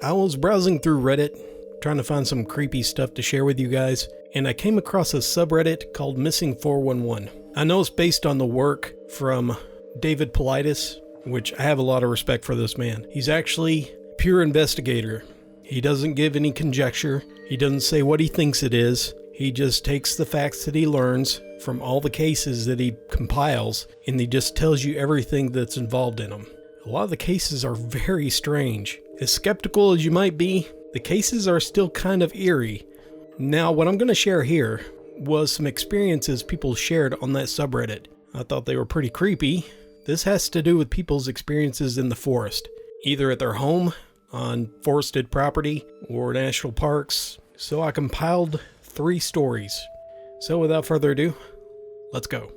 I was browsing through Reddit, trying to find some creepy stuff to share with you guys, and I came across a subreddit called Missing 411. I know it's based on the work from David Paulides, which I have a lot of respect for this man. He's actually a pure investigator. He doesn't give any conjecture. He doesn't say what he thinks it is. He just takes the facts that he learns from all the cases that he compiles, and he just tells you everything that's involved in them. A lot of the cases are very strange. As skeptical as you might be, the cases are still kind of eerie. Now, what I'm going to share here was some experiences people shared on that subreddit. I thought they were pretty creepy. This has to do with people's experiences in the forest, either at their home, on forested property, or national parks. So I compiled 3 stories. So without further ado, let's go.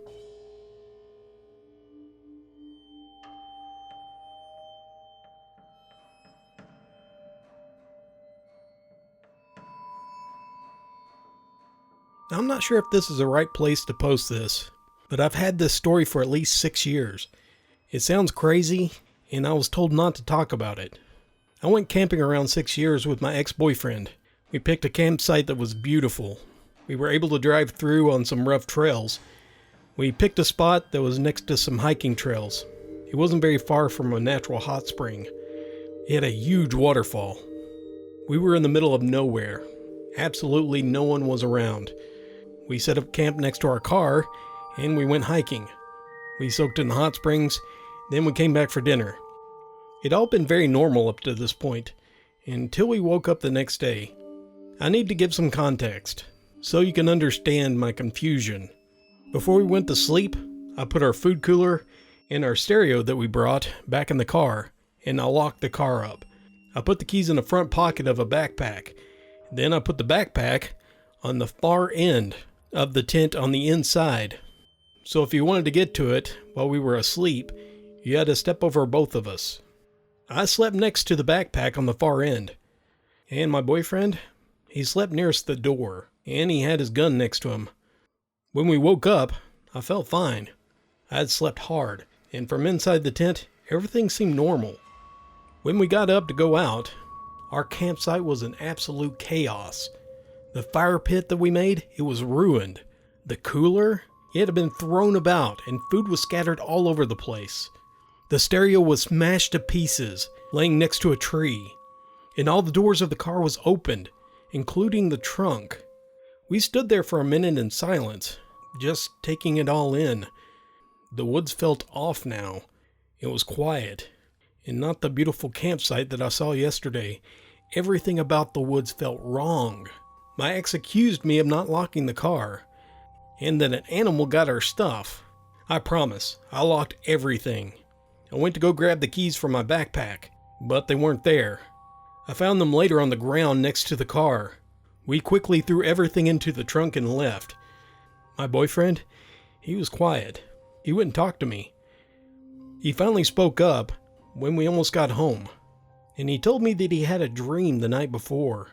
I'm not sure if this is the right place to post this, but I've had this story for at least 6 years. It sounds crazy, and I was told not to talk about it. I went camping around 6 years with my ex-boyfriend. We picked a campsite that was beautiful. We were able to drive through on some rough trails. We picked a spot that was next to some hiking trails. It wasn't very far from a natural hot spring. It had a huge waterfall. We were in the middle of nowhere. Absolutely no one was around. We set up camp next to our car, and we went hiking. We soaked in the hot springs, then we came back for dinner. It all been very normal up to this point, until we woke up the next day. I need to give some context, so you can understand my confusion. Before we went to sleep, I put our food cooler and our stereo that we brought back in the car, and I locked the car up. I put the keys in the front pocket of a backpack. Then I put the backpack on the far end of the tent on the inside. So if you wanted to get to it while we were asleep, you had to step over both of us. I slept next to the backpack on the far end. And my boyfriend, he slept nearest the door, and he had his gun next to him. When we woke up, I felt fine. I had slept hard, and from inside the tent, everything seemed normal. When we got up to go out, our campsite was in absolute chaos. The fire pit that we made, it was ruined. The cooler, it had been thrown about, and food was scattered all over the place. The stereo was smashed to pieces, laying next to a tree. And all the doors of the car was opened, including the trunk. We stood there for a minute in silence, just taking it all in. The woods felt off now. It was quiet, and not the beautiful campsite that I saw yesterday. Everything about the woods felt wrong. My ex accused me of not locking the car, and that an animal got our stuff. I promise, I locked everything. I went to go grab the keys from my backpack, but they weren't there. I found them later on the ground next to the car. We quickly threw everything into the trunk and left. My boyfriend, he was quiet. He wouldn't talk to me. He finally spoke up when we almost got home, and he told me that he had a dream the night before,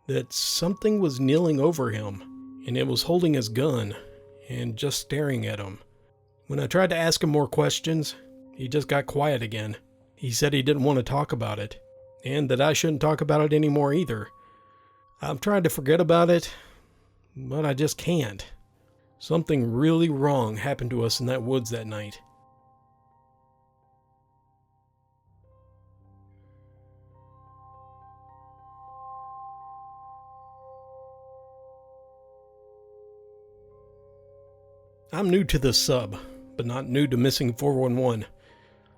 that something was kneeling over him, and it was holding his gun and just staring at him. When I tried to ask him more questions, he just got quiet again. He said he didn't want to talk about it, and that I shouldn't talk about it anymore either. I've tried to forget about it, but I just can't. Something really wrong happened to us in that woods that night. I'm new to this sub, but not new to Missing 411.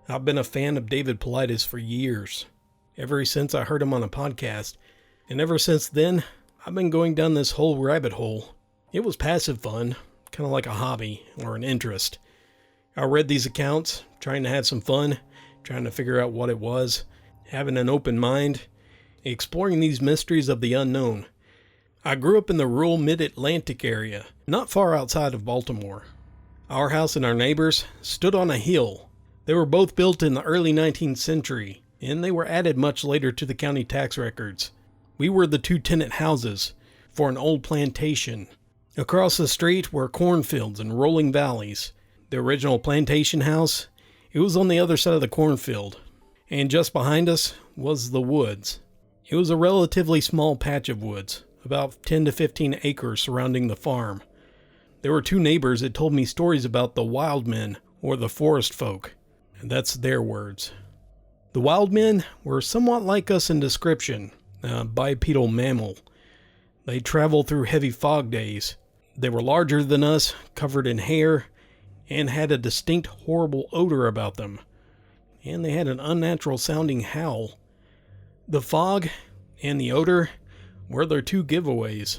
I've been a fan of David Paulides for years, ever since I heard him on a podcast, and ever since then, I've been going down this whole rabbit hole. It was passive fun, kind of like a hobby or an interest. I read these accounts, trying to have some fun, trying to figure out what it was, having an open mind, exploring these mysteries of the unknown. I grew up in the rural mid-Atlantic area, not far outside of Baltimore. Our house and our neighbors stood on a hill. They were both built in the early 19th century, and they were added much later to the county tax records. We were the 2-tenant houses for an old plantation. Across the street were cornfields and rolling valleys. The original plantation house, it was on the other side of the cornfield, and just behind us was the woods. It was a relatively small patch of woods, about 10 to 15 acres surrounding the farm. There were two neighbors that told me stories about the wild men, or the forest folk, and that's their words. The wild men were somewhat like us in description, a bipedal mammal. They traveled through heavy fog days. They were larger than us, covered in hair, and had a distinct horrible odor about them. And they had an unnatural sounding howl. The fog and the odor were their two giveaways.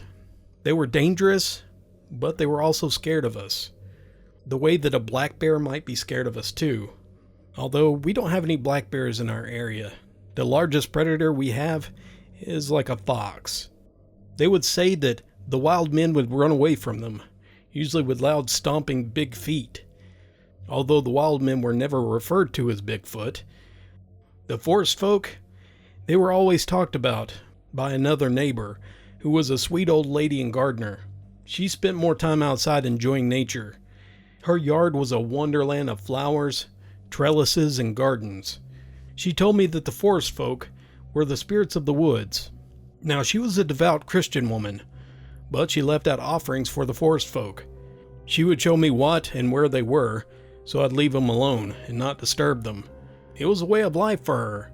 They were dangerous, but they were also scared of us. The way that a black bear might be scared of us too. Although we don't have any black bears in our area. The largest predator we have is like a fox. They would say that the wild men would run away from them, usually with loud stomping big feet. Although the wild men were never referred to as Bigfoot. The forest folk, they were always talked about by another neighbor who was a sweet old lady and gardener. She spent more time outside enjoying nature. Her yard was a wonderland of flowers, trellises, and gardens. She told me that the forest folk were the spirits of the woods. Now, she was a devout Christian woman, but she left out offerings for the forest folk. She would show me what and where they were, so I'd leave them alone and not disturb them. It was a way of life for her.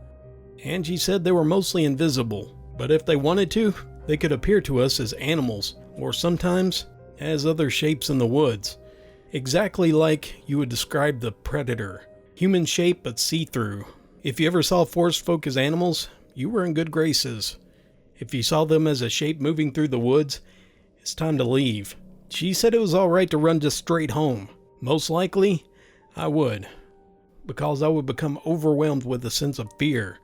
And she said they were mostly invisible, but if they wanted to, they could appear to us as animals, or sometimes as other shapes in the woods. Exactly like you would describe the predator. Human shape but see-through. If you ever saw forest folk as animals, you were in good graces. If you saw them as a shape moving through the woods, it's time to leave. She said it was alright to run just straight home. Most likely, I would. Because I would become overwhelmed with a sense of fear.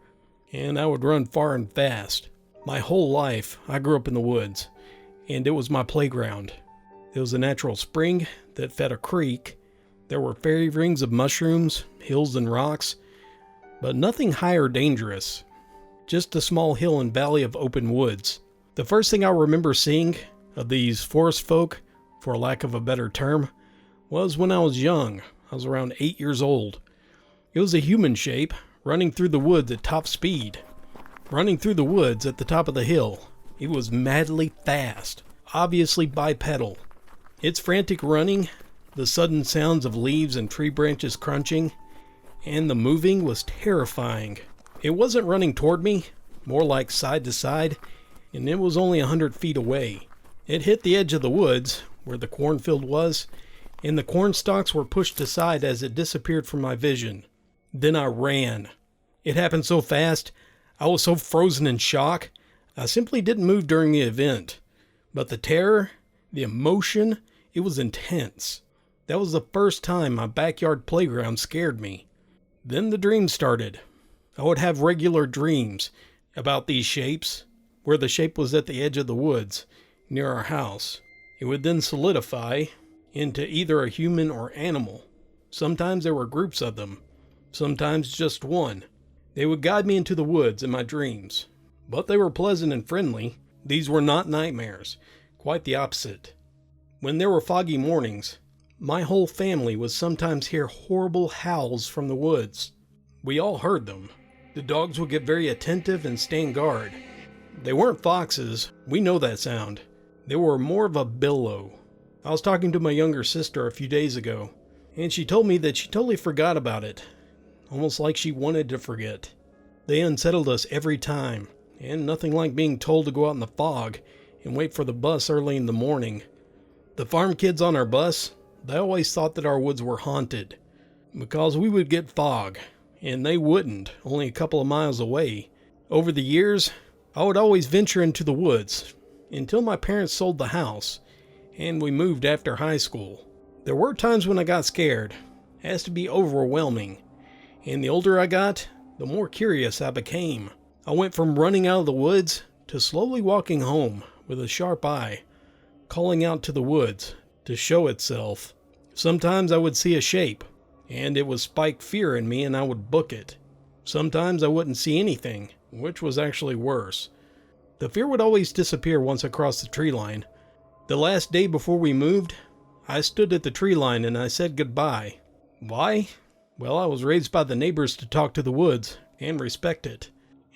And I would run far and fast. My whole life, I grew up in the woods. And it was my playground. There was a natural spring that fed a creek. There were fairy rings of mushrooms, hills and rocks. But nothing high or dangerous. Just a small hill and valley of open woods. The first thing I remember seeing of these forest folk, for lack of a better term, was when I was young. I was around 8 years old. It was a human shape, running through the woods at top speed. Running through the woods at the top of the hill. It was madly fast, obviously bipedal. Its frantic running, the sudden sounds of leaves and tree branches crunching, and the moving was terrifying. It wasn't running toward me, more like side to side, and it was only 100 feet away. It hit the edge of the woods, where the cornfield was, and the corn stalks were pushed aside as it disappeared from my vision. Then I ran. It happened so fast, I was so frozen in shock, I simply didn't move during the event. But the terror, the emotion, it was intense. That was the first time my backyard playground scared me. Then the dreams started. I would have regular dreams about these shapes, where the shape was at the edge of the woods, near our house. It would then solidify into either a human or animal. Sometimes there were groups of them, sometimes just one. They would guide me into the woods in my dreams, but they were pleasant and friendly. These were not nightmares, quite the opposite. When there were foggy mornings, my whole family would sometimes hear horrible howls from the woods. We all heard them. The dogs would get very attentive and stand guard. They weren't foxes, we know that sound. They were more of a bellow. I was talking to my younger sister a few days ago, and she told me that she totally forgot about it, almost like she wanted to forget. They unsettled us every time, and nothing like being told to go out in the fog and wait for the bus early in the morning. The farm kids on our bus, they always thought that our woods were haunted, because we would get fog, and they wouldn't, only a couple of miles away. Over the years, I would always venture into the woods, until my parents sold the house, and we moved after high school. There were times when I got scared. It has to be overwhelming. And the older I got, the more curious I became. I went from running out of the woods to slowly walking home with a sharp eye, calling out to the woods to show itself. Sometimes I would see a shape, and it would spike fear in me and I would book it. Sometimes I wouldn't see anything, which was actually worse. The fear would always disappear once I crossed the tree line. The last day before we moved, I stood at the tree line and I said goodbye. Why? Well, I was raised by the neighbors to talk to the woods and respect it.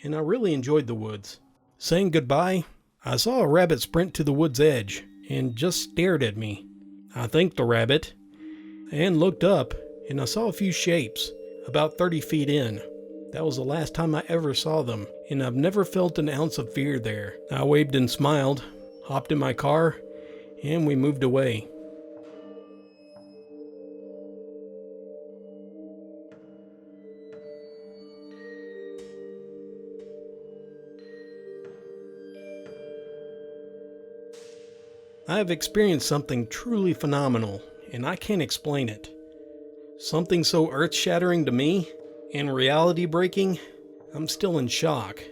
and I really enjoyed the woods. Saying goodbye, I saw a rabbit sprint to the wood's edge and just stared at me. I thanked the rabbit and looked up, and I saw a few shapes about 30 feet in. That was the last time I ever saw them, and I've never felt an ounce of fear there. I waved and smiled, hopped in my car, and we moved away. I have experienced something truly phenomenal, and I can't explain it. Something so earth-shattering to me, and reality-breaking, I'm still in shock.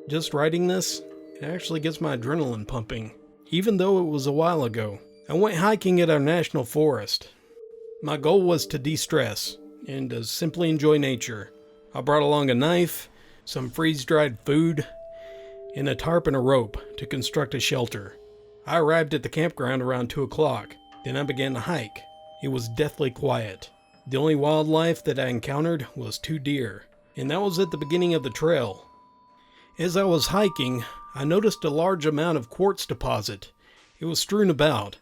Just writing this, it actually gets my adrenaline pumping, even though it was a while ago. I went hiking at our national forest. My goal was to de-stress, and to simply enjoy nature. I brought along a knife, some freeze-dried food, and a tarp and a rope to construct a shelter. I arrived at the campground around 2 o'clock. Then I began to hike. It was deathly quiet. The only wildlife that I encountered was 2 deer, and that was at the beginning of the trail. As I was hiking, I noticed a large amount of quartz deposit. It was strewn about,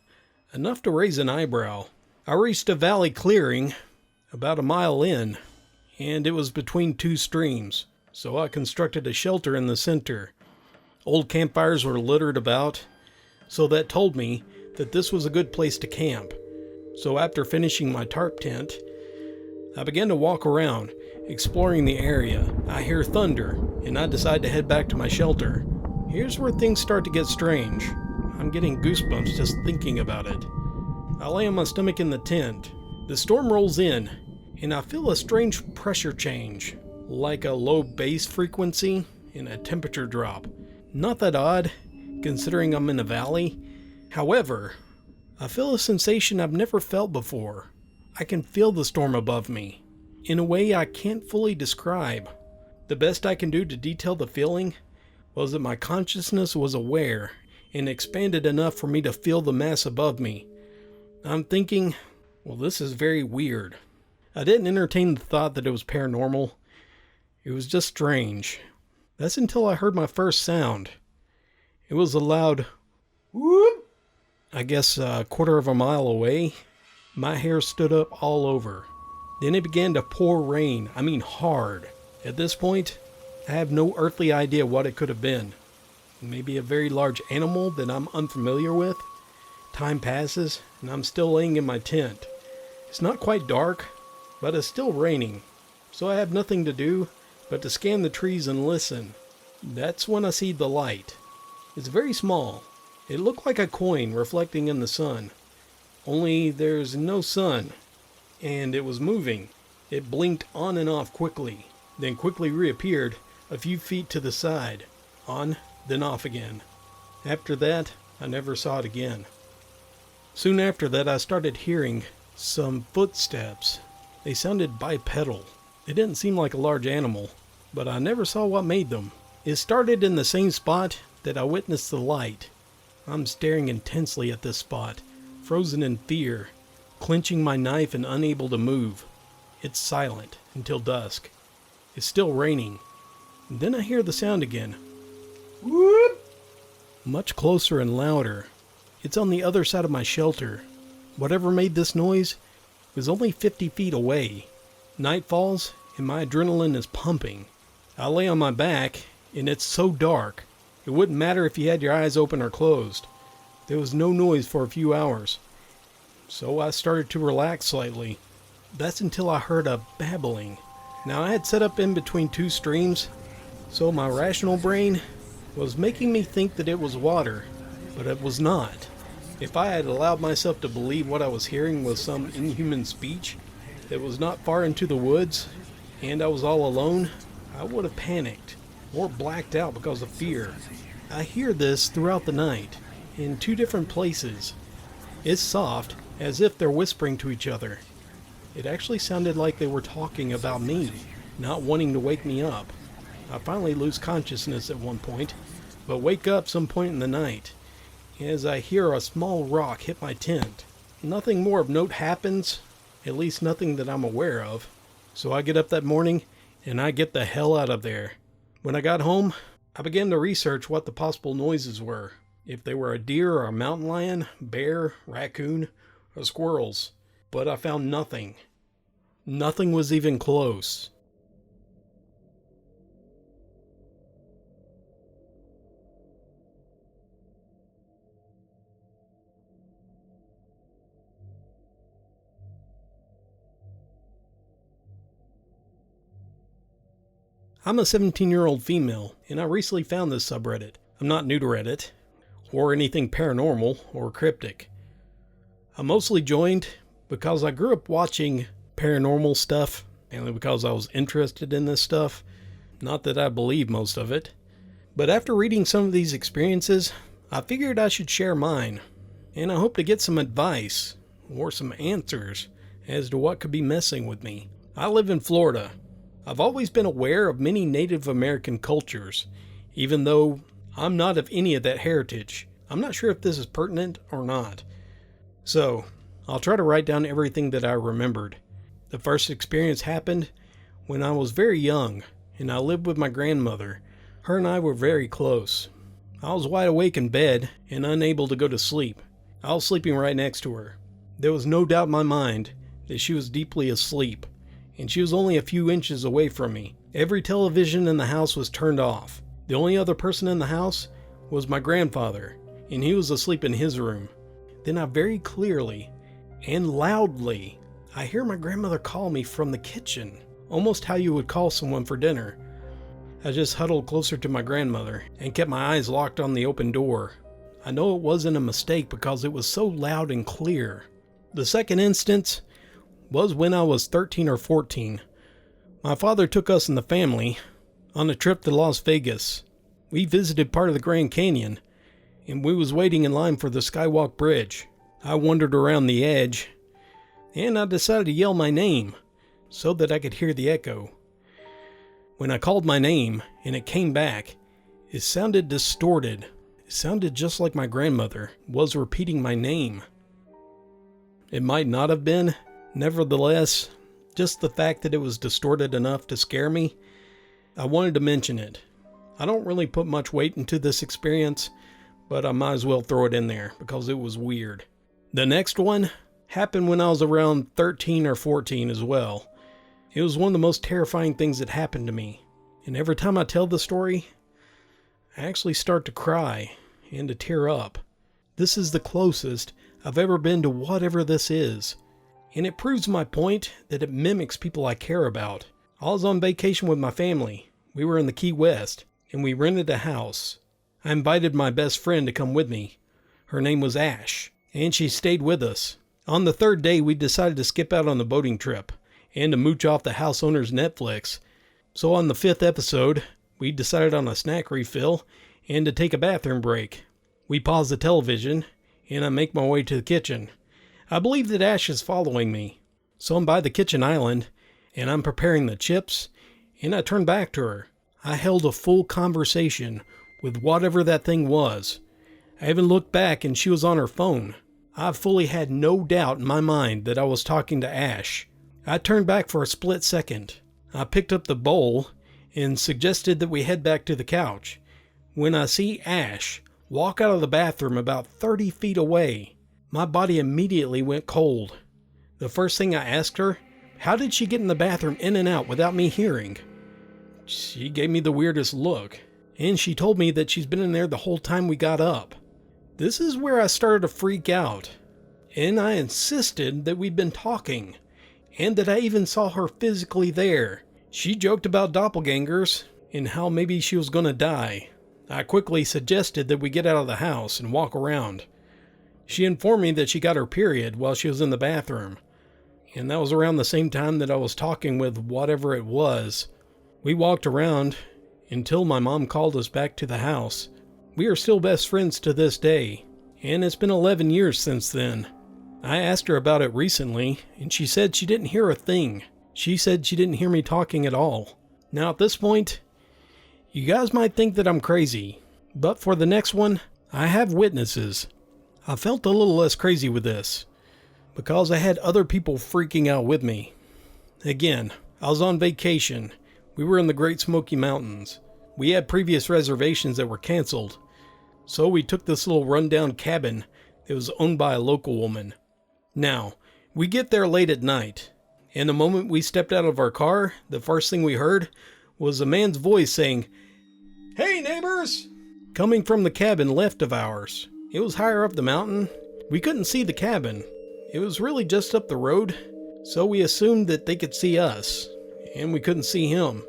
enough to raise an eyebrow. I reached a valley clearing about a mile in, and it was between 2 streams, so I constructed a shelter in the center. Old campfires were littered about, so that told me that this was a good place to camp. So after finishing my tarp tent, I began to walk around, exploring the area. I hear thunder, and I decide to head back to my shelter. Here's where things start to get strange. I'm getting goosebumps just thinking about it. I lay on my stomach in the tent. The storm rolls in, and I feel a strange pressure change, like a low bass frequency and a temperature drop. Not that odd, considering I'm in a valley. However, I feel a sensation I've never felt before. I can feel the storm above me, in a way I can't fully describe. The best I can do to detail the feeling was that my consciousness was aware and expanded enough for me to feel the mass above me. I'm thinking, well, this is very weird. I didn't entertain the thought that it was paranormal. It was just strange. That's until I heard my first sound. It was a loud whoop. I guess a quarter of a mile away. My hair stood up all over. Then it began to pour rain. I mean hard. At this point, I have no earthly idea what it could have been. Maybe a very large animal that I'm unfamiliar with. Time passes, and I'm still laying in my tent. It's not quite dark, but it's still raining. So I have nothing to do but to scan the trees and listen. That's when I see the light. It's very small. It looked like a coin reflecting in the sun. Only there's no sun, and it was moving. It blinked on and off quickly, then quickly reappeared a few feet to the side. On, then off again. After that, I never saw it again. Soon after that, I started hearing some footsteps. They sounded bipedal. They didn't seem like a large animal, but I never saw what made them. It started in the same spot that I witnessed the light. I'm staring intensely at this spot, frozen in fear, clenching my knife and unable to move. It's silent until dusk. It's still raining. And then I hear the sound again. Whoop! Much closer and louder. It's on the other side of my shelter. Whatever made this noise was only 50 feet away. Night falls and my adrenaline is pumping. I lay on my back and it's so dark. It wouldn't matter if you had your eyes open or closed. There was no noise for a few hours. So I started to relax slightly. That's until I heard a babbling. Now I had set up in between 2 streams, so my rational brain was making me think that it was water, but it was not. If I had allowed myself to believe what I was hearing was some inhuman speech that was not far into the woods, and I was all alone, I would have panicked or blacked out because of fear. I hear this throughout the night, in 2 different places. It's soft, as if they're whispering to each other. It actually sounded like they were talking about me, not wanting to wake me up. I finally lose consciousness at one point, but wake up some point in the night, as I hear a small rock hit my tent. Nothing more of note happens, at least nothing that I'm aware of. So I get up that morning, and I get the hell out of there. When I got home, I began to research what the possible noises were. If they were a deer or a mountain lion, bear, raccoon, or squirrels. But I found nothing. Nothing was even close. I'm a 17-year-old female, and I recently found this subreddit. I'm not new to Reddit, or anything paranormal or cryptic. I mostly joined because I grew up watching paranormal stuff, mainly because I was interested in this stuff. Not that I believe most of it. But after reading some of these experiences, I figured I should share mine. And I hope to get some advice, or some answers, as to what could be messing with me. I live in Florida. I've always been aware of many Native American cultures, even though I'm not of any of that heritage. I'm not sure if this is pertinent or not. So, I'll try to write down everything that I remembered. The first experience happened when I was very young, and I lived with my grandmother. Her and I were very close. I was wide awake in bed and unable to go to sleep. I was sleeping right next to her. There was no doubt in my mind that she was deeply asleep, and she was only a few inches away from me. Every television in the house was turned off. The only other person in the house was my grandfather, and he was asleep in his room. Then I very clearly and loudly, I hear my grandmother call me from the kitchen, almost how you would call someone for dinner. I just huddled closer to my grandmother and kept my eyes locked on the open door. I know it wasn't a mistake because it was so loud and clear. The second instance was when I was 13 or 14. My father took us and the family on a trip to Las Vegas. We visited part of the Grand Canyon, and we was waiting in line for the Skywalk Bridge. I wandered around the edge, and I decided to yell my name so that I could hear the echo. When I called my name and it came back, it sounded distorted. It sounded just like my grandmother was repeating my name. It might not have been. Nevertheless, just the fact that it was distorted enough to scare me, I wanted to mention it. I don't really put much weight into this experience, but I might as well throw it in there because it was weird. The next one happened when I was around 13 or 14 as well. It was one of the most terrifying things that happened to me, and every time I tell the story, I actually start to cry and to tear up. This is the closest I've ever been to whatever this is. And it proves my point that it mimics people I care about. I was on vacation with my family. We were in the Key West, and we rented a house. I invited my best friend to come with me. Her name was Ash, and she stayed with us. On the third day, we decided to skip out on the boating trip, and to mooch off the house owner's Netflix. So on the 5th episode, we decided on a snack refill, and to take a bathroom break. We paused the television, and I make my way to the kitchen. I believe that Ash is following me. So I'm by the kitchen island, and I'm preparing the chips, and I turn back to her. I held a full conversation with whatever that thing was. I even looked back and she was on her phone. I fully had no doubt in my mind that I was talking to Ash. I turned back for a split second. I picked up the bowl and suggested that we head back to the couch, when I see Ash walk out of the bathroom about 30 feet away. My body immediately went cold. The first thing I asked her, how did she get in the bathroom in and out without me hearing? She gave me the weirdest look, and she told me that she's been in there the whole time we got up. This is where I started to freak out, and I insisted that we'd been talking, and that I even saw her physically there. She joked about doppelgangers, and how maybe she was gonna die. I quickly suggested that we get out of the house and walk around. She informed me that she got her period while she was in the bathroom, and that was around the same time that I was talking with whatever it was. We walked around until my mom called us back to the house. We are still best friends to this day, and it's been 11 years since then. I asked her about it recently, and she said she didn't hear a thing. She said she didn't hear me talking at all. Now at this point, you guys might think that I'm crazy, but for the next one, I have witnesses. I felt a little less crazy with this, because I had other people freaking out with me. Again, I was on vacation. We were in the Great Smoky Mountains. We had previous reservations that were canceled, so we took this little rundown cabin that was owned by a local woman. Now, we get there late at night, and the moment we stepped out of our car, the first thing we heard was a man's voice saying, "Hey neighbors!" coming from the cabin left of ours. It was higher up the mountain. We couldn't see the cabin. It was really just up the road, so we assumed that they could see us, and we couldn't see him.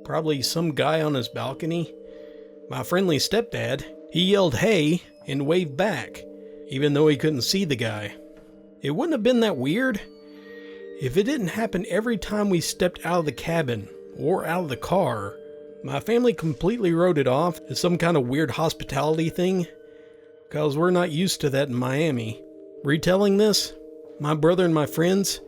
Probably some guy on his balcony. My friendly stepdad, he yelled "hey" and waved back, even though he couldn't see the guy. It wouldn't have been that weird if it didn't happen every time we stepped out of the cabin or out of the car. My family completely wrote it off as some kind of weird hospitality thing, because we're not used to that in Miami. Retelling this, my brother and my friends,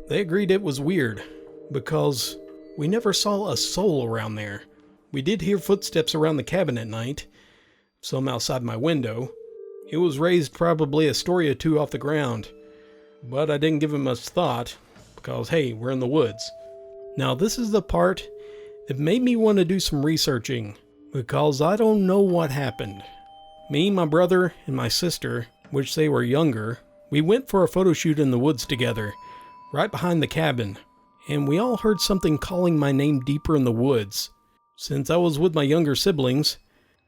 they agreed it was weird, because we never saw a soul around there. We did hear footsteps around the cabin at night, some outside my window. It was raised probably a story or two off the ground, but I didn't give it much thought, because hey, we're in the woods. Now this is the part that made me want to do some researching, because I don't know what happened. Me, my brother, and my sister, which they were younger, we went for a photo shoot in the woods together, right behind the cabin, and we all heard something calling my name deeper in the woods. Since I was with my younger siblings,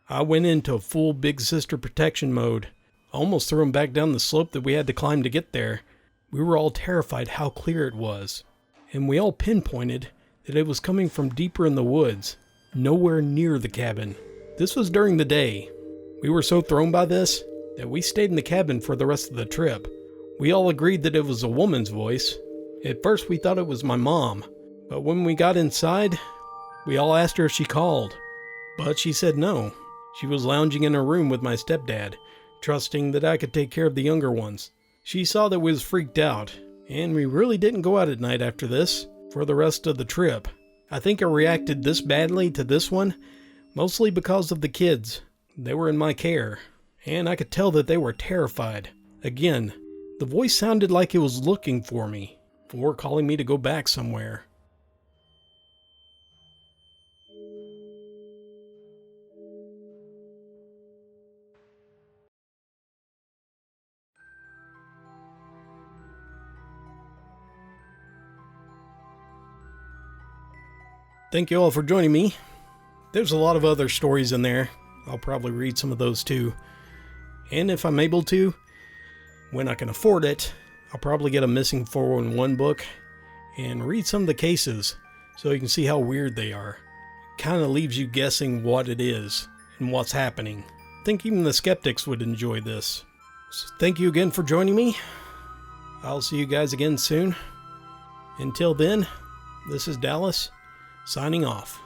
I went into full big sister protection mode. I almost threw them back down the slope that we had to climb to get there. We were all terrified how clear it was, and we all pinpointed that it was coming from deeper in the woods, nowhere near the cabin. This was during the day. We were so thrown by this that we stayed in the cabin for the rest of the trip. We all agreed that it was a woman's voice. At first we thought it was my mom, but when we got inside, we all asked her if she called, but she said no. She was lounging in her room with my stepdad, trusting that I could take care of the younger ones. She saw that we was freaked out, and we really didn't go out at night after this for the rest of the trip. I think I reacted this badly to this one, mostly because of the kids. They were in my care, and I could tell that they were terrified. Again, the voice sounded like it was looking for me, or calling me to go back somewhere. Thank you all for joining me. There's a lot of other stories in there. I'll probably read some of those too. And if I'm able to, when I can afford it, I'll probably get a missing 411 book and read some of the cases so you can see how weird they are. Kind of leaves you guessing what it is and what's happening. I think even the skeptics would enjoy this. So thank you again for joining me. I'll see you guys again soon. Until then, this is Dallas, signing off.